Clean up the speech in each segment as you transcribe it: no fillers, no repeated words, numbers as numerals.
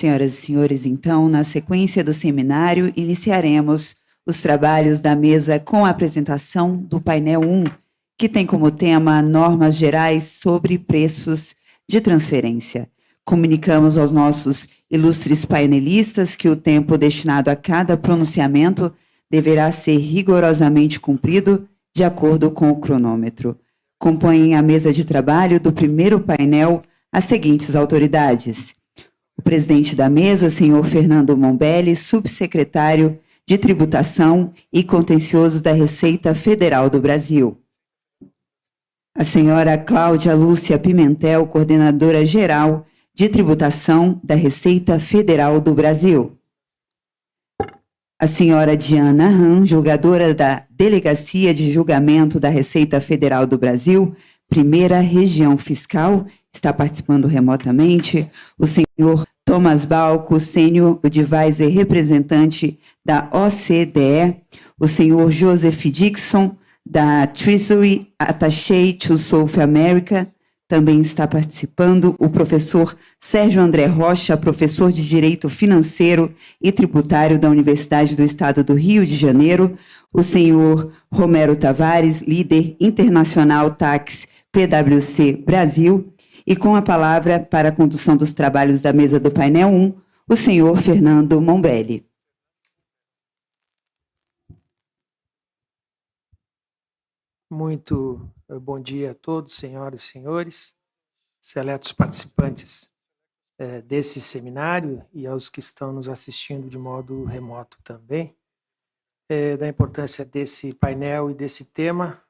Senhoras e senhores, então, na sequência do seminário, iniciaremos os trabalhos da mesa com a apresentação do painel 1, que tem como tema normas gerais sobre preços de transferência. Comunicamos aos nossos ilustres painelistas que o tempo destinado a cada pronunciamento deverá ser rigorosamente cumprido de acordo com o cronômetro. Compõem a mesa de trabalho do primeiro painel as seguintes autoridades: o presidente da mesa, senhor Fernando Mombelli, subsecretário de Tributação e Contencioso da Receita Federal do Brasil. A senhora Cláudia Lúcia Pimentel, coordenadora geral de Tributação da Receita Federal do Brasil. A senhora Diana Han, julgadora da Delegacia de Julgamento da Receita Federal do Brasil, Primeira Região Fiscal, está participando remotamente. O senhor Thomas Balco, Sênior Advisor representante da OCDE. O senhor Joseph Dixon, da Treasury Attaché to South America, também está participando. O professor Sérgio André Rocha, professor de Direito Financeiro e Tributário da Universidade do Estado do Rio de Janeiro. O senhor Romero Tavares, líder internacional Tax PwC Brasil. E com a palavra para a condução dos trabalhos da mesa do painel 1, o senhor Fernando Mombelli. Muito bom dia a todos, senhoras e senhores, seletos participantes desse seminário e aos que estão nos assistindo de modo remoto também, da importância desse painel e desse tema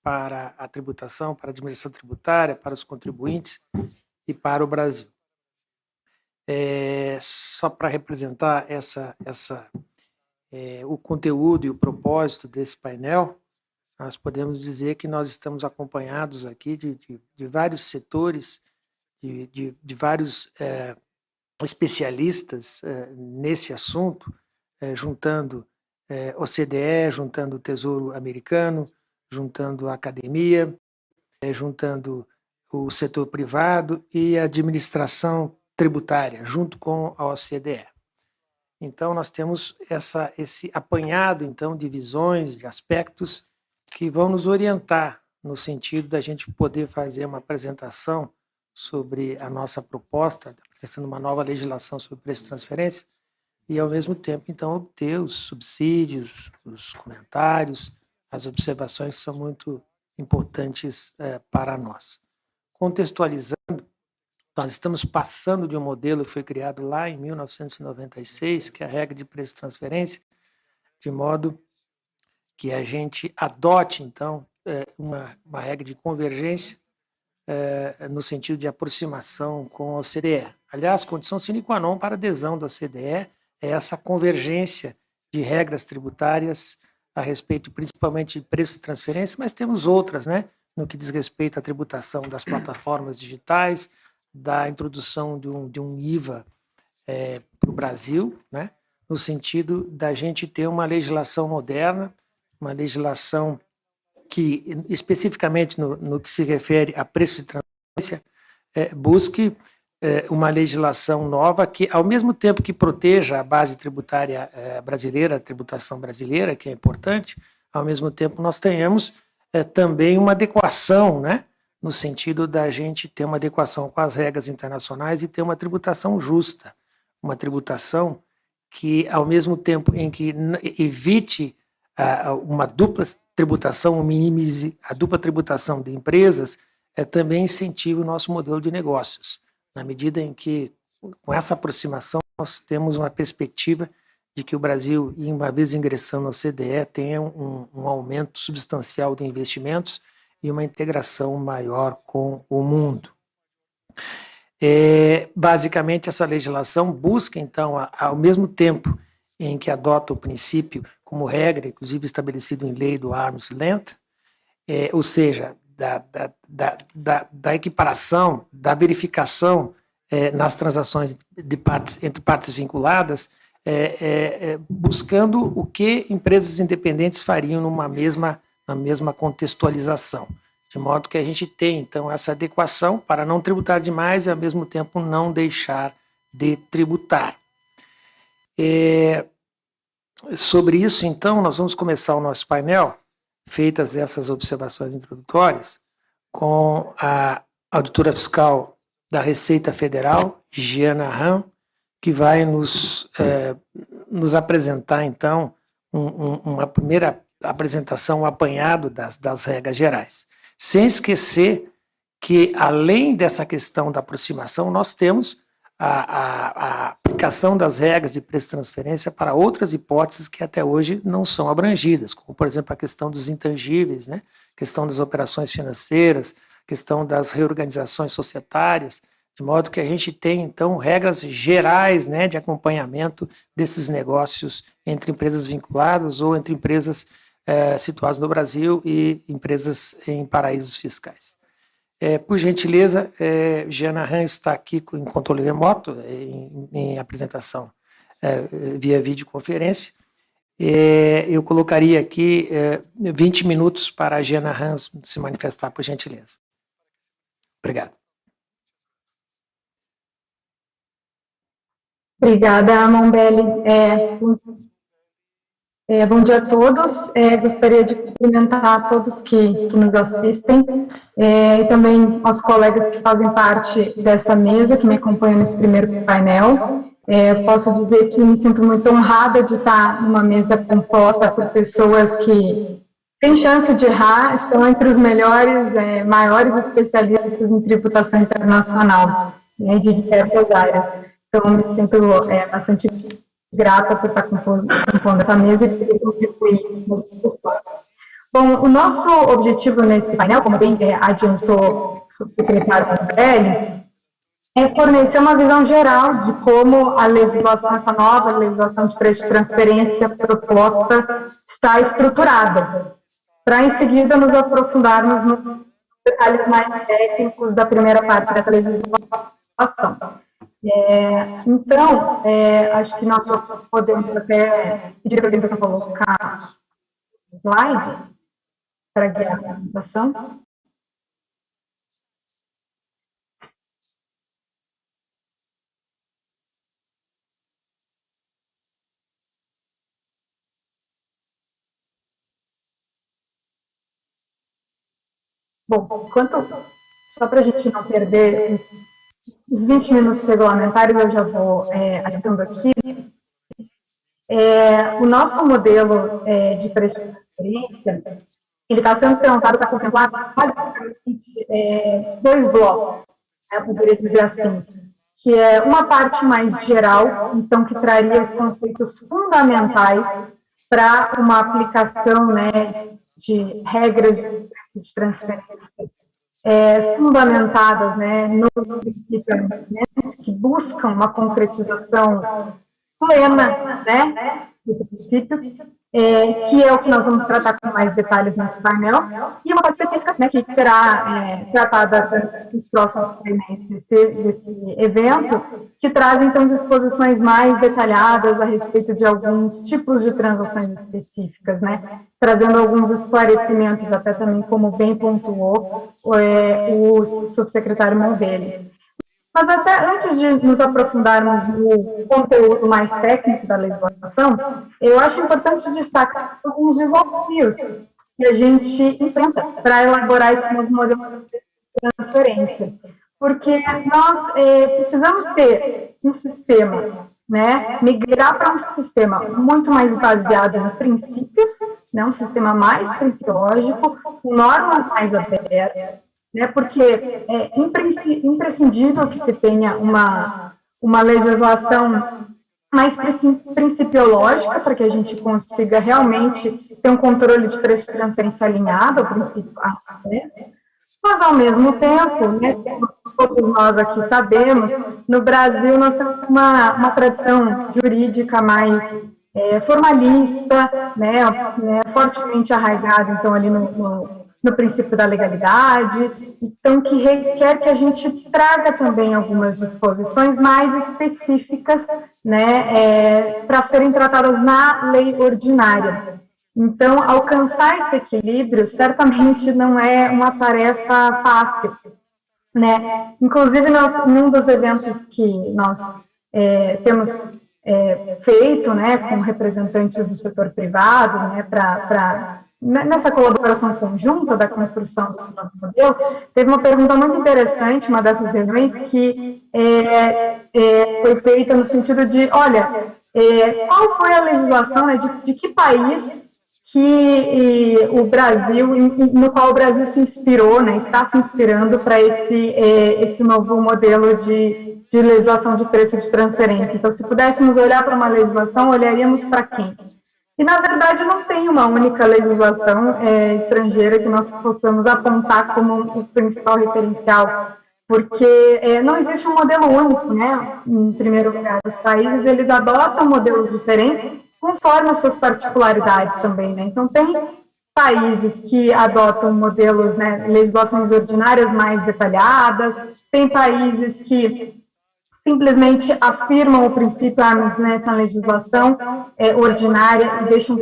para a tributação, para a administração tributária, para os contribuintes e para o Brasil. Só para representar o conteúdo e o propósito desse painel, nós podemos dizer que nós estamos acompanhados aqui de vários setores, de vários especialistas nesse assunto, juntando OCDE, juntando o Tesouro Americano, juntando a academia, juntando o setor privado e a administração tributária, junto com a OCDE. Então, nós temos esse apanhado então, de visões, de aspectos que vão nos orientar no sentido da gente poder fazer uma apresentação sobre a nossa proposta, apresentando uma nova legislação sobre preço de transferência, e, ao mesmo tempo, então, obter os subsídios, os comentários, as observações são muito importantes para nós. Contextualizando, nós estamos passando de um modelo que foi criado lá em 1996, que é a regra de preço de transferência, de modo que a gente adote, então, uma regra de convergência no sentido de aproximação com a OCDE. Aliás, condição sine qua non para adesão da OCDE é essa convergência de regras tributárias a respeito principalmente de preço de transferência, mas temos outras, né, no que diz respeito à tributação das plataformas digitais, da introdução de um IVA para o Brasil, né, no sentido da gente ter uma legislação moderna, uma legislação que, especificamente no que se refere a preço de transferência, busque uma legislação nova que, ao mesmo tempo que proteja a base tributária brasileira, a tributação brasileira, que é importante, ao mesmo tempo nós tenhamos também uma adequação, né, no sentido da gente ter uma adequação com as regras internacionais e ter uma tributação justa, uma tributação que, ao mesmo tempo em que evite uma dupla tributação, minimize a dupla tributação de empresas, também incentiva o nosso modelo de negócios, na medida em que, com essa aproximação, nós temos uma perspectiva de que o Brasil, uma vez ingressando na OCDE, tenha um aumento substancial de investimentos e uma integração maior com o mundo. Basicamente, essa legislação busca, então, ao mesmo tempo em que adota o princípio como regra, inclusive estabelecido em lei do arm's length, ou seja, da equiparação, da verificação nas transações entre partes vinculadas, buscando o que empresas independentes fariam na mesma contextualização, de modo que a gente tem, então, essa adequação para não tributar demais e, ao mesmo tempo, não deixar de tributar. Sobre isso, então, nós vamos começar o nosso painel, feitas essas observações introdutórias, com a auditora fiscal da Receita Federal, Giana Ram, que vai nos apresentar, então, uma primeira apresentação, um apanhado das regras gerais. Sem esquecer que, além dessa questão da aproximação, nós temos a aplicação das regras de preço de transferência para outras hipóteses que até hoje não são abrangidas, como, por exemplo, a questão dos intangíveis, né? A questão das operações financeiras, a questão das reorganizações societárias, de modo que a gente tem, então, regras gerais, né, de acompanhamento desses negócios entre empresas vinculadas ou entre empresas situadas no Brasil e empresas em paraísos fiscais. Por gentileza, Giana Ram está aqui em controle remoto, em apresentação via videoconferência. Eu colocaria aqui 20 minutos para a Giana Ram se manifestar, por gentileza. Obrigado. Obrigada, Mombelli. Bom dia a todos. Gostaria de cumprimentar todos que nos assistem e também aos colegas que fazem parte dessa mesa, que me acompanham nesse primeiro painel. Posso dizer que me sinto muito honrada de estar numa mesa composta por pessoas que têm chance de errar, estão entre os melhores, maiores especialistas em tributação internacional, né, de diversas áreas. Então, me sinto bastante grata por estar compondo essa mesa e por contribuir nos discussões. Bom, o nosso objetivo nesse painel, como bem adiantou o subsecretário Mombelli, é fornecer uma visão geral de como a legislação, essa nova legislação de preço de transferência proposta está estruturada, para em seguida nos aprofundarmos nos detalhes mais técnicos da primeira parte dessa legislação. Então, acho que nós podemos até pedir para a organização colocar slide para guiar a apresentação. Bom, só para a gente não perder os 20 minutos regulamentares, eu já vou adiantando aqui. O nosso modelo de preço de transferência, ele está sendo pensado para contemplar basicamente dois blocos, eu poderia dizer assim, que é uma parte mais geral, então que traria os conceitos fundamentais para uma aplicação, né, de regras de preço de transferência fundamentadas, né, no princípio, né, que buscam uma concretização plena, né, do princípio, que é o que nós vamos tratar com mais detalhes nesse painel, e uma parte específica, né, que será tratada nos próximos trimestres desse evento, que traz, então, disposições mais detalhadas a respeito de alguns tipos de transações específicas, né, trazendo alguns esclarecimentos, até também, como bem pontuou o subsecretário Mombelli. Mas até antes de nos aprofundarmos no conteúdo mais técnico da legislação, eu acho importante destacar alguns desafios que a gente enfrenta para elaborar esse novo modelo de transferência. Porque nós precisamos ter um sistema, né, migrar para um sistema muito mais baseado em princípios, né, um sistema mais principiológico, com normas mais abertas, né, porque é imprescindível que se tenha uma legislação mais principiológica para que a gente consiga realmente ter um controle de preço de transferência alinhado ao princípio, né? Mas, ao mesmo tempo, né, todos nós aqui sabemos, no Brasil nós temos uma tradição jurídica mais formalista, né, fortemente arraigada, então, ali no princípio da legalidade, então que requer que a gente traga também algumas disposições mais específicas, né, para serem tratadas na lei ordinária. Então, alcançar esse equilíbrio certamente não é uma tarefa fácil, né? Inclusive, num dos eventos que nós temos feito, né, com representantes do setor privado, né, nessa colaboração conjunta da construção desse novo modelo. Teve uma pergunta muito interessante, uma dessas reuniões, que foi feita no sentido de, olha, qual foi a legislação, né, de que país que o Brasil, no qual o Brasil se inspirou, né, está se inspirando para esse novo modelo de legislação de preço de transferência. Então, se pudéssemos olhar para uma legislação, olharíamos para quem? E, na verdade, não tem uma única legislação estrangeira que nós possamos apontar como o principal referencial, porque não existe um modelo único, né? Em primeiro lugar, os países, eles adotam modelos diferentes conforme as suas particularidades também, né? Então, tem países que adotam modelos, né, legislações ordinárias mais detalhadas, tem países que simplesmente afirmam o princípio arm's length na legislação ordinária e deixam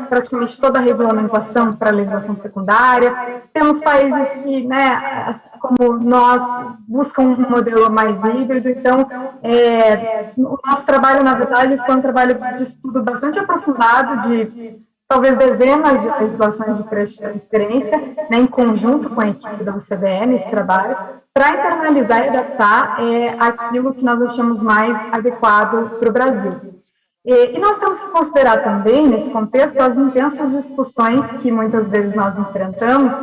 praticamente toda a regulamentação para a legislação secundária. Temos países que, né, como nós, buscam um modelo mais híbrido. Então, o nosso trabalho, na verdade, foi um trabalho de estudo bastante aprofundado de talvez dezenas de legislações de preço de transferência, né, em conjunto com a equipe da UCBE nesse trabalho, para internalizar e adaptar aquilo que nós achamos mais adequado para o Brasil. E nós temos que considerar também, nesse contexto, as intensas discussões que muitas vezes nós enfrentamos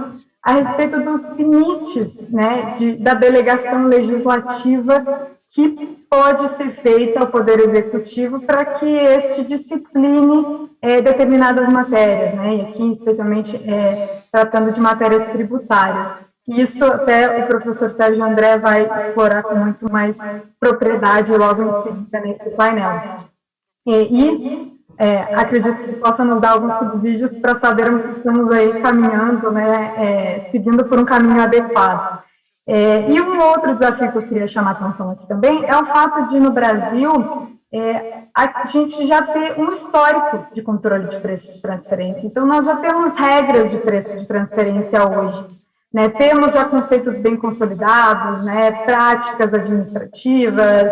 a respeito dos limites, né, da delegação legislativa que pode ser feita ao Poder Executivo para que este discipline determinadas matérias, né, e aqui especialmente tratando de matérias tributárias. Isso até o professor Sérgio André vai explorar com muito mais propriedade logo em seguida nesse painel. Acredito que possa nos dar alguns subsídios para sabermos se estamos aí caminhando, né, seguindo por um caminho adequado. E um outro desafio que eu queria chamar a atenção aqui também é o fato de, no Brasil, a gente já ter um histórico de controle de preço de transferência. Então, nós já temos regras de preço de transferência hoje, né? Temos já conceitos bem consolidados, né? Práticas administrativas.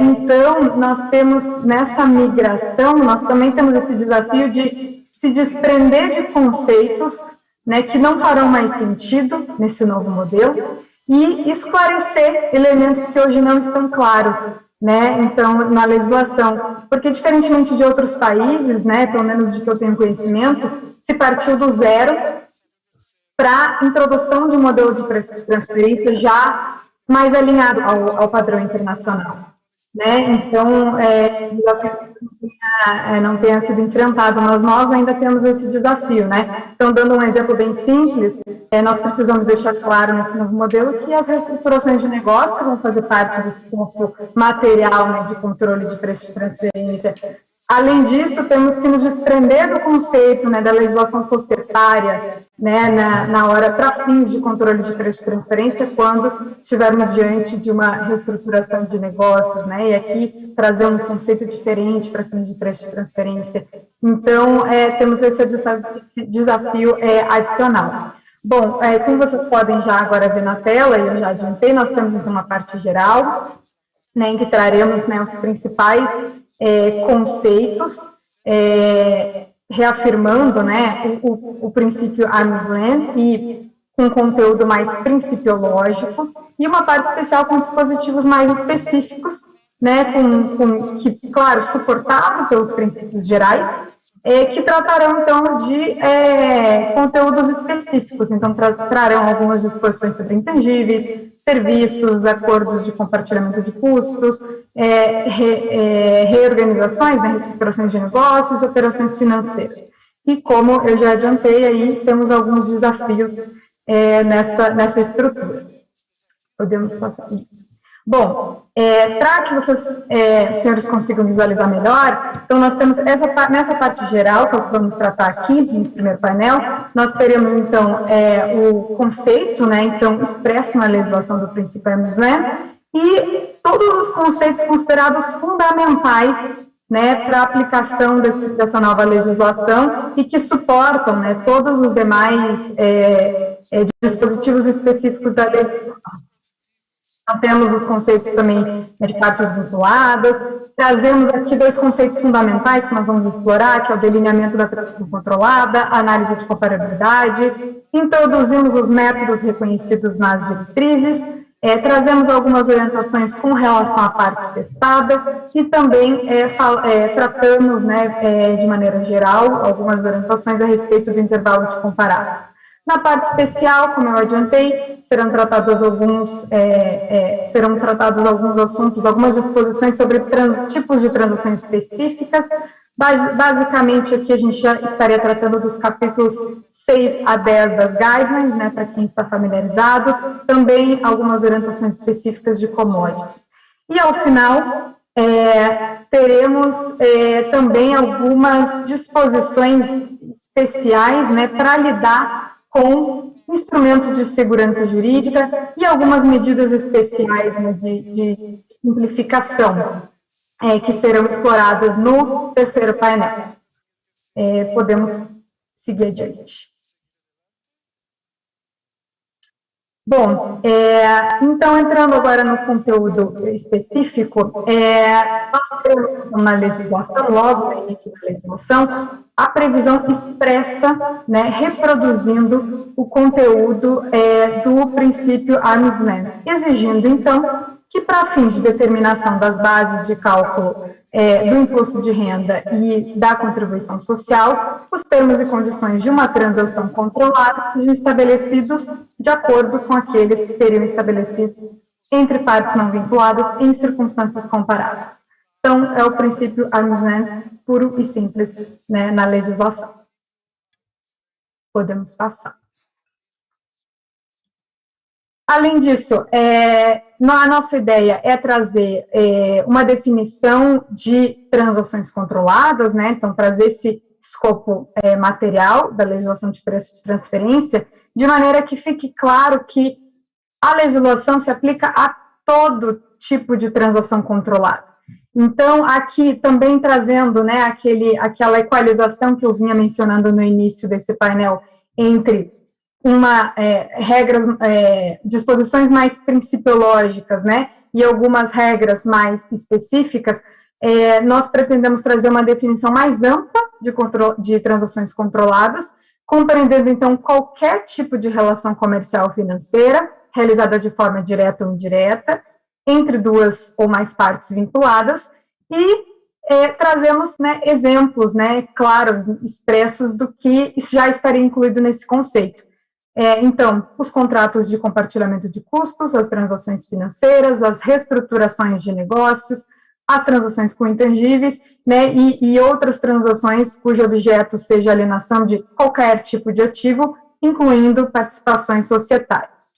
Então, nós temos, nessa migração, nós também temos esse desafio de se desprender de conceitos, né, que não farão mais sentido nesse novo modelo e esclarecer elementos que hoje não estão claros, né, então, na legislação, porque diferentemente de outros países, né, pelo menos de que eu tenho conhecimento, se partiu do zero para a introdução de um modelo de preço de transferência já mais alinhado ao padrão internacional, né, então, não tenha sido enfrentado, mas nós ainda temos esse desafio, né? Então, dando um exemplo bem simples, nós precisamos deixar claro nesse novo modelo que as reestruturações de negócio vão fazer parte do escopo material, né, de controle de preço de transferência. Além disso, temos que nos desprender do conceito, né, da legislação societária, né, na hora, para fins de controle de preço de transferência, quando estivermos diante de uma reestruturação de negócios, né, e aqui trazer um conceito diferente para fins de preço de transferência. Então, temos esse desafio adicional. Bom, como vocês podem já agora ver na tela, e eu já adiantei, nós temos então uma parte geral, né, em que traremos, né, os principais conceitos, reafirmando, né, o princípio arm's length e com conteúdo mais principiológico, e uma parte especial com dispositivos mais específicos, né, que, claro, suportado pelos princípios gerais, que tratarão, então, de conteúdos específicos. Então, trarão algumas disposições sobre intangíveis, serviços, acordos de compartilhamento de custos, reorganizações, né, reestruturações de negócios, operações financeiras. E, como eu já adiantei, aí temos alguns desafios nessa estrutura. Podemos passar isso. Bom, para que vocês, os senhores consigam visualizar melhor, então nós temos nessa parte geral, que é o que vamos tratar aqui, nesse primeiro painel, nós teremos, então, o conceito, né, então, expresso na legislação do princípio arm's length, e todos os conceitos considerados fundamentais, né, para a aplicação dessa nova legislação e que suportam, né, todos os demais dispositivos específicos da legislação. Então, temos os conceitos também de partes vinculadas. Trazemos aqui 2 conceitos fundamentais que nós vamos explorar, que é o delineamento da transação controlada, a análise de comparabilidade. Introduzimos os métodos reconhecidos nas diretrizes. Trazemos algumas orientações com relação à parte testada e também tratamos, né, de maneira geral, algumas orientações a respeito do intervalo de comparáveis. Na parte especial, como eu adiantei, serão tratados alguns assuntos, algumas disposições sobre tipos de transações específicas. Basicamente, aqui a gente já estaria tratando dos capítulos 6 a 10 das guidelines, né, para quem está familiarizado, também algumas orientações específicas de commodities. E, ao final, teremos também algumas disposições especiais, né, para lidar com instrumentos de segurança jurídica e algumas medidas especiais, né, de simplificação, que serão exploradas no terceiro painel. Podemos seguir adiante. Bom, então, entrando agora no conteúdo específico, nós temos na legislação, logo no início da legislação, a previsão expressa, né, reproduzindo o conteúdo do princípio arm's length, exigindo, então, que para fins de determinação das bases de cálculo do imposto de renda e da contribuição social, os termos e condições de uma transação controlada sejam estabelecidos de acordo com aqueles que seriam estabelecidos entre partes não vinculadas em circunstâncias comparáveis. Então, é o princípio arm's length puro e simples, né, na legislação. Podemos passar. Além disso, a nossa ideia é trazer uma definição de transações controladas, né? Então, trazer esse escopo material da legislação de preço de transferência, de maneira que fique claro que a legislação se aplica a todo tipo de transação controlada. Então, aqui também trazendo, né, aquela equalização que eu vinha mencionando no início desse painel entre disposições mais principiológicas, né, e algumas regras mais específicas, nós pretendemos trazer uma definição mais ampla de transações controladas, compreendendo, então, qualquer tipo de relação comercial ou financeira, realizada de forma direta ou indireta, entre 2 ou mais partes vinculadas, e trazemos, né, exemplos, né, claros, expressos do que já estaria incluído nesse conceito. Então, os contratos de compartilhamento de custos, as transações financeiras, as reestruturações de negócios, as transações com intangíveis, né, e outras transações cujo objeto seja alienação de qualquer tipo de ativo, incluindo participações societárias.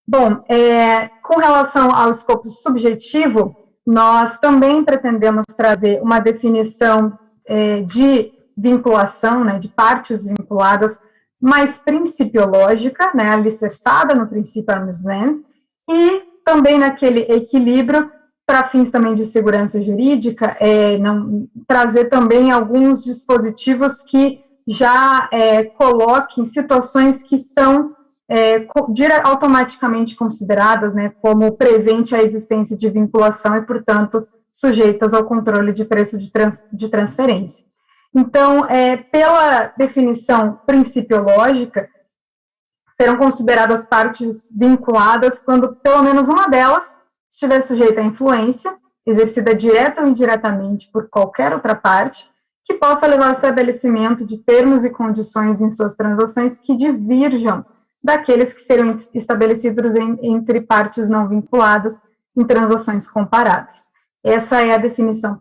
Bom, com relação ao escopo subjetivo, nós também pretendemos trazer uma definição de vinculação, né, de partes vinculadas, mais principiológica, né, alicerçada no princípio arm's length, e também naquele equilíbrio, para fins também de segurança jurídica, trazer também alguns dispositivos que já coloquem situações que são automaticamente consideradas, né, como presente a existência de vinculação e, portanto, sujeitas ao controle de preço de transferência. Então, pela definição principiológica, serão consideradas partes vinculadas quando pelo menos uma delas estiver sujeita à influência, exercida direta ou indiretamente por qualquer outra parte, que possa levar ao estabelecimento de termos e condições em suas transações que divirjam daqueles que serão estabelecidos entre partes não vinculadas em transações comparáveis. Essa é a definição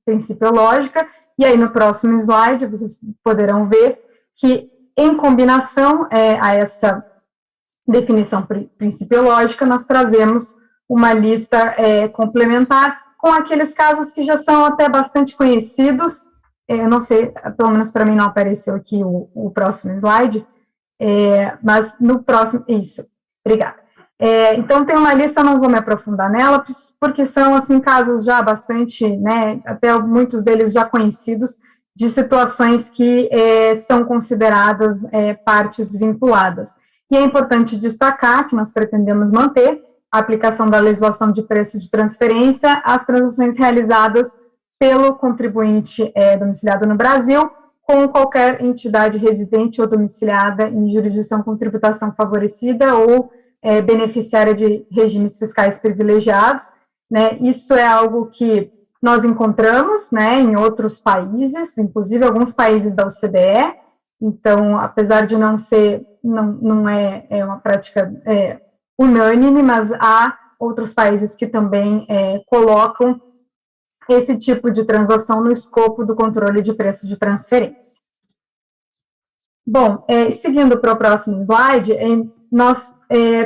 principiológica. E aí, no próximo slide, vocês poderão ver que, em combinação a essa definição principiológica, nós trazemos uma lista complementar com aqueles casos que já são até bastante conhecidos. Eu não sei, pelo menos para mim não apareceu aqui o próximo slide, mas no próximo, isso, obrigada. Então, tem uma lista, não vou me aprofundar nela, porque são, assim, casos já bastante, né, até muitos deles já conhecidos, de situações que são consideradas partes vinculadas. E é importante destacar que nós pretendemos manter a aplicação da legislação de preço de transferência às transações realizadas pelo contribuinte domiciliado no Brasil, com qualquer entidade residente ou domiciliada em jurisdição com tributação favorecida ou beneficiária de regimes fiscais privilegiados, né? Isso é algo que nós encontramos, né, em outros países, inclusive alguns países da OCDE. Então, apesar de não ser, não é uma prática unânime, mas há outros países que também colocam esse tipo de transação no escopo do controle de preço de transferência. Bom, seguindo para o próximo slide, nós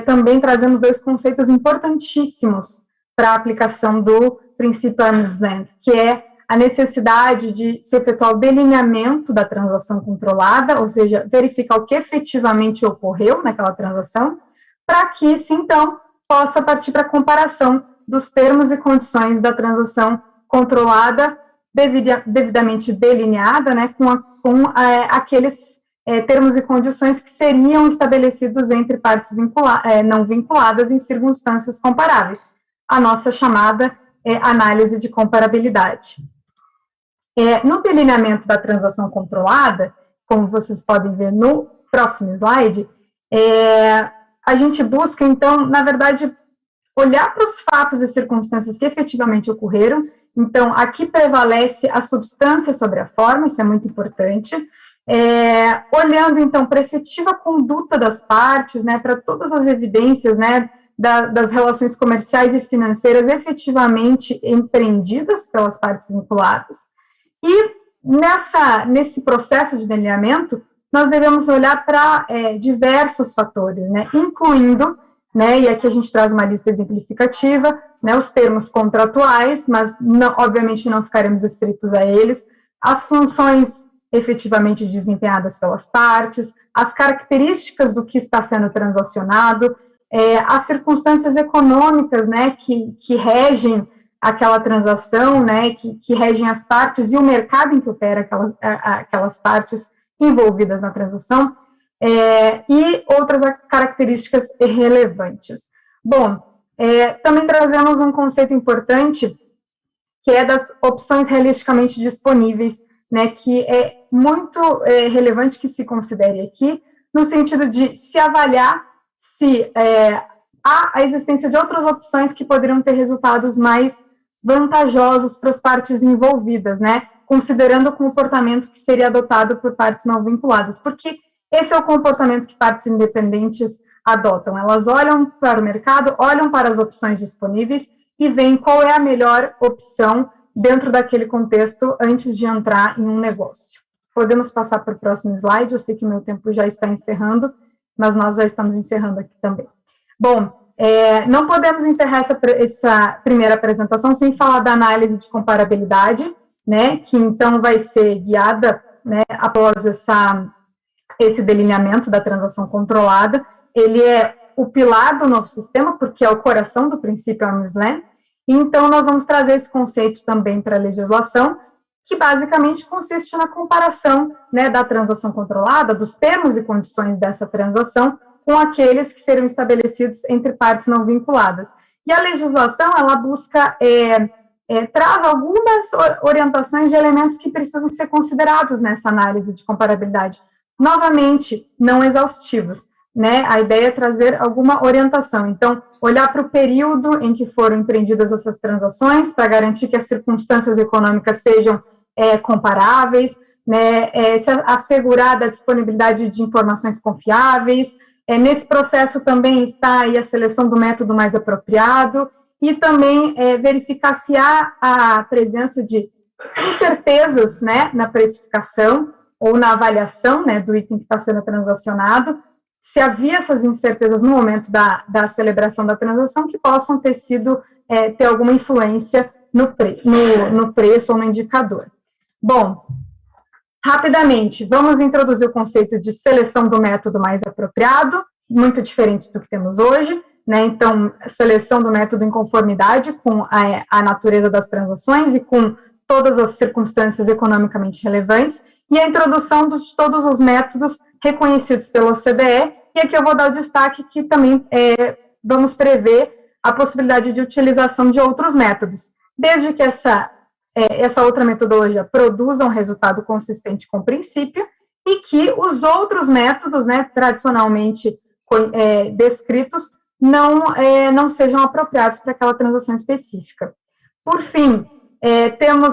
também trazemos dois conceitos importantíssimos para a aplicação do princípio arm's length, que é a necessidade de se efetuar o delineamento da transação controlada, ou seja, verificar o que efetivamente ocorreu naquela transação, para que, se então, possa partir para a comparação dos termos e condições da transação controlada, devidamente delineada, né, com aqueles termos e condições que seriam estabelecidos entre partes não vinculadas em circunstâncias comparáveis, a nossa chamada análise de comparabilidade. No delineamento da transação controlada, como vocês podem ver no próximo slide, a gente busca, então, na verdade, olhar para os fatos e circunstâncias que efetivamente ocorreram. Então, aqui prevalece a substância sobre a forma, isso é muito importante, olhando, então, para a efetiva conduta das partes, né, para todas as evidências, né, das relações comerciais e financeiras efetivamente empreendidas pelas partes vinculadas. E nesse processo de delineamento, nós devemos olhar para diversos fatores, né, incluindo, né, e aqui a gente traz uma lista exemplificativa, né, os termos contratuais, mas obviamente não ficaremos estritos a eles, as funções efetivamente desempenhadas pelas partes, as características do que está sendo transacionado, as circunstâncias econômicas, né, que regem aquela transação, né, que regem as partes e o mercado em que opera aquelas partes envolvidas na transação, e outras características relevantes. Bom, também trazemos um conceito importante, que é das opções realisticamente disponíveis, né, que é muito relevante que se considere aqui, no sentido de se avaliar se há a existência de outras opções que poderiam ter resultados mais vantajosos para as partes envolvidas, né, considerando o comportamento que seria adotado por partes não vinculadas, porque esse é o comportamento que partes independentes adotam. Elas olham para o mercado, olham para as opções disponíveis e veem qual é a melhor opção dentro daquele contexto antes de entrar em um negócio. Podemos passar para o próximo slide, eu sei que o meu tempo já está encerrando, mas nós já estamos encerrando aqui também. Bom, não podemos encerrar essa primeira apresentação sem falar da análise de comparabilidade, né, que então vai ser guiada, né, após esse delineamento da transação controlada. Ele é o pilar do novo sistema, porque é o coração do princípio arm's length, então nós vamos trazer esse conceito também para a legislação, que basicamente consiste na comparação, né, da transação controlada, dos termos e condições dessa transação, com aqueles que serão estabelecidos entre partes não vinculadas. E a legislação, ela busca, traz algumas orientações de elementos que precisam ser considerados nessa análise de comparabilidade. Novamente, não exaustivos, né? A ideia é trazer alguma orientação. Então, olhar para o período em que foram empreendidas essas transações, para garantir que as circunstâncias econômicas sejam comparáveis, né? Se assegurar da disponibilidade de informações confiáveis. Nesse processo também está aí a seleção do método mais apropriado e também verificar se há a presença de incertezas, né, na precificação ou na avaliação, né, do item que está sendo transacionado, se havia essas incertezas no momento da celebração da transação que possam ter alguma influência no preço ou no indicador. Bom, rapidamente, vamos introduzir o conceito de seleção do método mais apropriado, muito diferente do que temos hoje, né? Então, seleção do método em conformidade com a natureza das transações e com todas as circunstâncias economicamente relevantes, e a introdução de todos os métodos reconhecidos pela OCDE e E aqui eu vou dar o destaque que também vamos prever a possibilidade de utilização de outros métodos, desde que essa outra metodologia produza um resultado consistente com o princípio e que os outros métodos, né, tradicionalmente descritos, não sejam apropriados para aquela transação específica. Por fim,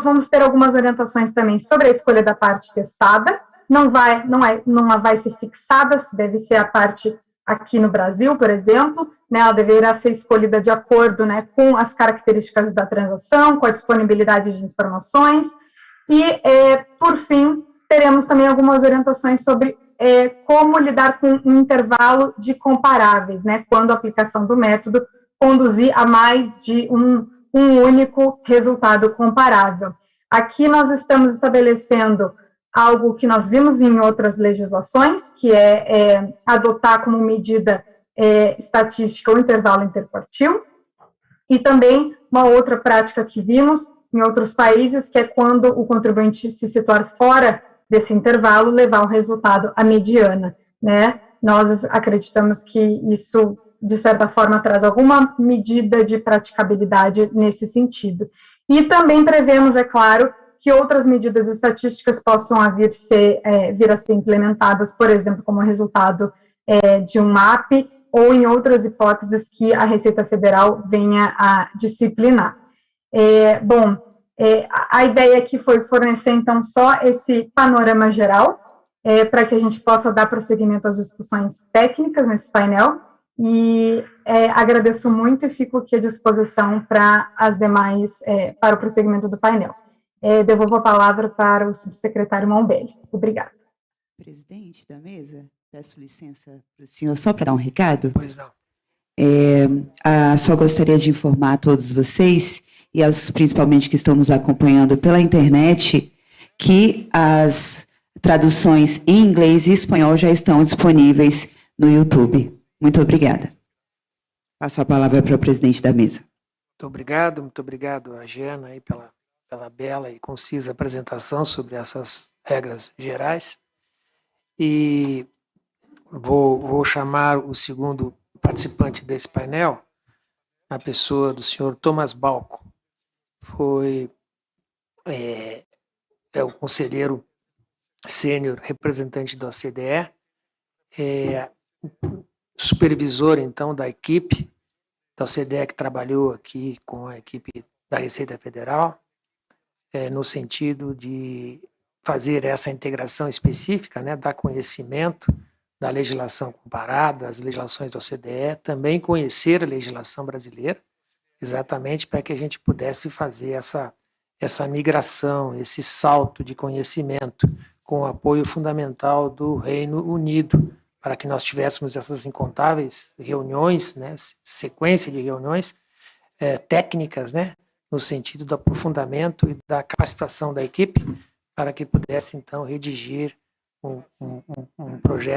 vamos ter algumas orientações também sobre a escolha da parte testada. Não vai ser fixada, se deve ser a parte aqui no Brasil, por exemplo, né, ela deverá ser escolhida de acordo, né, com as características da transação, com a disponibilidade de informações, e, por fim, teremos também algumas orientações sobre como lidar com um intervalo de comparáveis, né, quando a aplicação do método conduzir a mais de um único resultado comparável. Aqui nós estamos estabelecendo algo que nós vimos em outras legislações, que é adotar como medida estatística o intervalo interquartil, e também uma outra prática que vimos em outros países, que é quando o contribuinte se situar fora desse intervalo, levar o resultado à mediana, né? Nós acreditamos que isso, de certa forma, traz alguma medida de praticabilidade nesse sentido. E também prevemos, é claro, que outras medidas estatísticas possam vir a ser implementadas, por exemplo, como resultado de um MAP, ou em outras hipóteses que a Receita Federal venha a disciplinar. A ideia aqui foi fornecer, então, só esse panorama geral, para que a gente possa dar prosseguimento às discussões técnicas nesse painel, e agradeço muito e fico aqui à disposição para para o prosseguimento do painel. Devolvo a palavra para o subsecretário Mombelli. Obrigada. Presidente da mesa, peço licença para o senhor só para dar um recado. Pois não. Só gostaria de informar a todos vocês, e aos principalmente que estão nos acompanhando pela internet, que as traduções em inglês e espanhol já estão disponíveis no YouTube. Muito obrigada. Passo a palavra para o presidente da mesa. Muito obrigado a Jana aí pela bela e concisa apresentação sobre essas regras gerais. E vou chamar o segundo participante desse painel, a pessoa do senhor Thomas Balco. É o conselheiro sênior representante da OCDE, supervisor, então, da equipe da OCDE que trabalhou aqui com a equipe da Receita Federal, no sentido de fazer essa integração específica, né, dar conhecimento da legislação comparada, as legislações da OCDE, também conhecer a legislação brasileira, exatamente para que a gente pudesse fazer essa migração, esse salto de conhecimento, com o apoio fundamental do Reino Unido, para que nós tivéssemos essas incontáveis reuniões, né, sequência de reuniões técnicas, né, no sentido do aprofundamento e da capacitação da equipe, para que pudesse, então, redigir um projeto